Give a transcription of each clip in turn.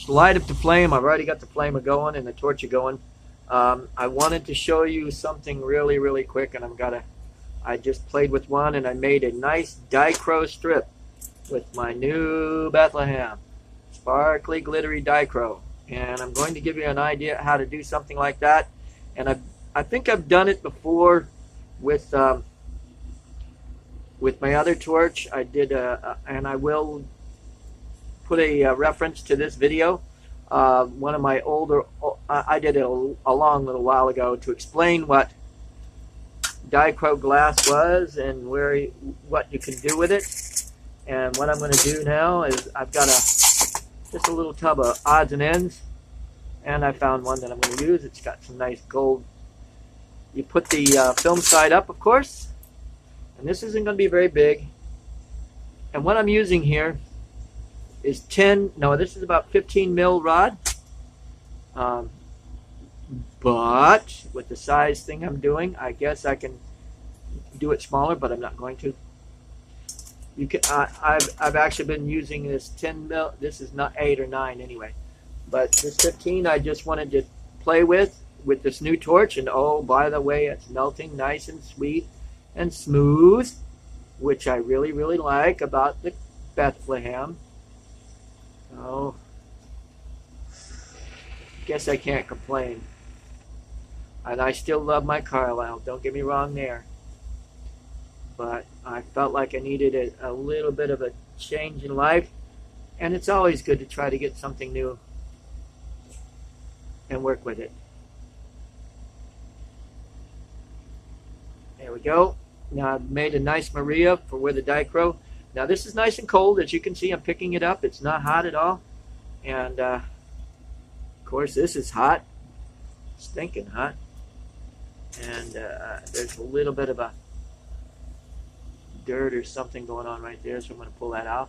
light up the flame. I've already got the flame going and the torch going. I wanted to show you something really quick, and I just played with one and I made a nice dichro strip with my new Bethlehem sparkly glittery dichro, and I'm going to give you an idea how to do something like that. And I think I've done it before with my other torch. I did and I will put a reference to this video. One of my older, I did it a long little while ago to explain what dichro glass was and what you can do with it. And what I'm going to do now is I've got just a little tub of odds and ends, and I found one that I'm going to use. It's got some nice gold. You put the film side up, of course, and this isn't going to be very big. And what I'm using here is this is about 15 mil rod. But with the size thing I'm doing, I guess I can do it smaller, but I'm not going to. You can. I've actually been using this 10 mil. This is not 8 or 9 anyway, but this 15 I just wanted to play with this new torch. And oh, by the way, it's melting nice and sweet and smooth, which I really like about the Bethlehem. Oh, guess I can't complain. And I still love my Carlisle, don't get me wrong there. But I felt like I needed a little bit of a change in life. And it's always good to try to get something new and work with it. There we go. Now I've made a nice Maria for where the dichro. Now this is nice and cold. As you can see, I'm picking it up. It's not hot at all. And of course this is hot. Stinking hot. And there's a little bit of a dirt or something going on right there, so I'm going to pull that off.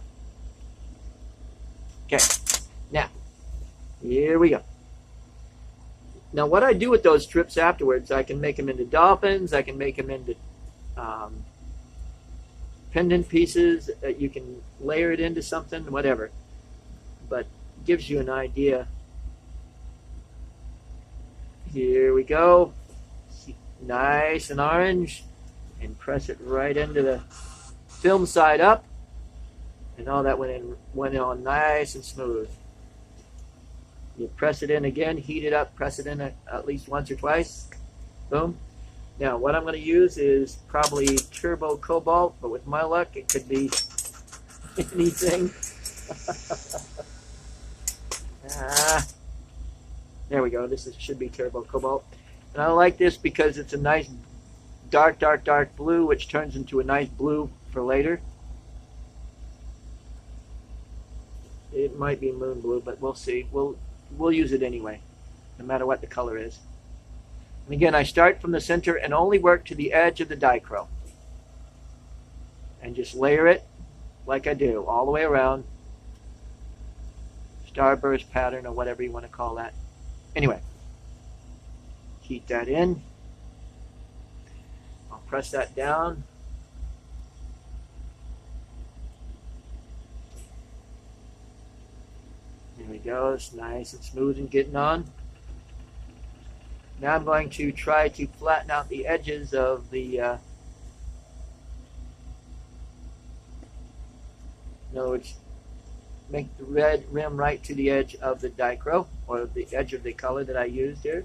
Okay, now here we go. Now what I do with those strips afterwards, I can make them into dolphins, I can make them into pendant pieces. You can layer it into something, whatever, but gives you an idea. Here we go. Nice and orange, and press it right into the film side up, and all that went on nice and smooth. You press it in again, heat it up, press it in at least once or twice. Boom. Now what I'm going to use is probably turbo cobalt, but with my luck it could be anything. There we go. Should be turbo cobalt. And I like this because it's a nice dark blue, which turns into a nice blue for later. It might be moon blue, but we'll see. We'll use it anyway, no matter what the color is. And again, I start from the center and only work to the edge of the dichro. And just layer it like I do, all the way around. Starburst pattern or whatever you want to call that. Anyway. Heat that in. I'll press that down. There we go. It's nice and smooth and getting on. Now I'm going to try to flatten out the edges of the in other words, make the red rim right to the edge of the dichro, or the edge of the color that I used here.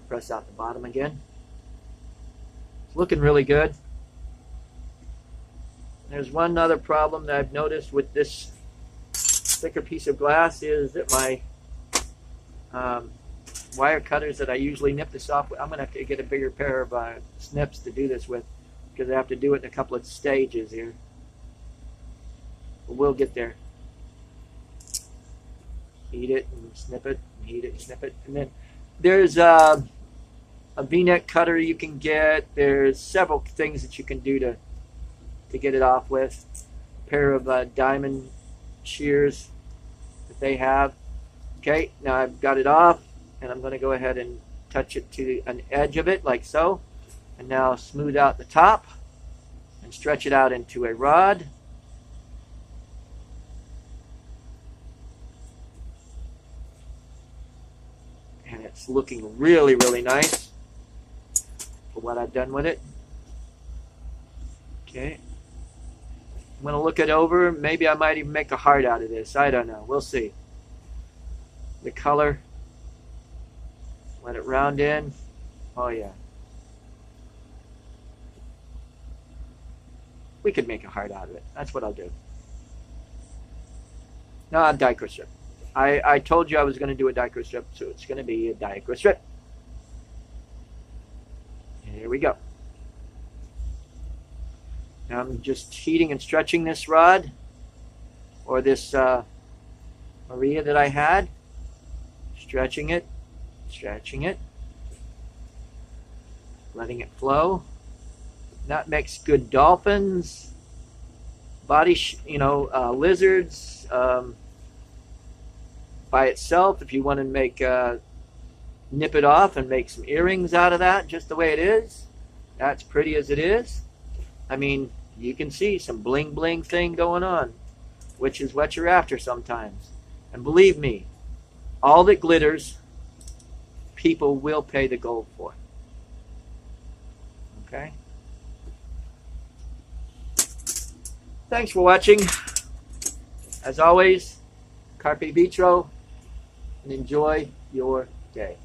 Press out the bottom again. It's looking really good. There's one other problem that I've noticed with this thicker piece of glass is that my wire cutters that I usually nip this off with, I'm going to have to get a bigger pair of snips to do this with, because I have to do it in a couple of stages here. But we'll get there. Heat it and snip it, and heat it and snip it. And then there's a V-neck cutter you can get. There's several things that you can do to get it off with. A pair of diamond shears that they have. Okay, now I've got it off, and I'm going to go ahead and touch it to an edge of it like so. And now smooth out the top and stretch it out into a rod. And it's looking really, really nice for what I've done with it. Okay. I'm going to look it over. Maybe I might even make a heart out of this. I don't know. We'll see. The color. Let it round in. Oh, yeah. We could make a heart out of it. That's what I'll do. No, a dichro strip. I told you I was going to do a dichro strip, so it's going to be a dichro strip. Here we go. Now I'm just heating and stretching this rod, or this Maria that I had. Stretching it, letting it flow. That makes good dolphins, lizards. By itself, if you want to make nip it off and make some earrings out of that, just the way it is, that's pretty as it is. I mean, you can see some bling bling thing going on, which is what you're after sometimes. And believe me, all that glitters, people will pay the gold for. Okay? Thanks for watching. As always, carpe vitro, and enjoy your day.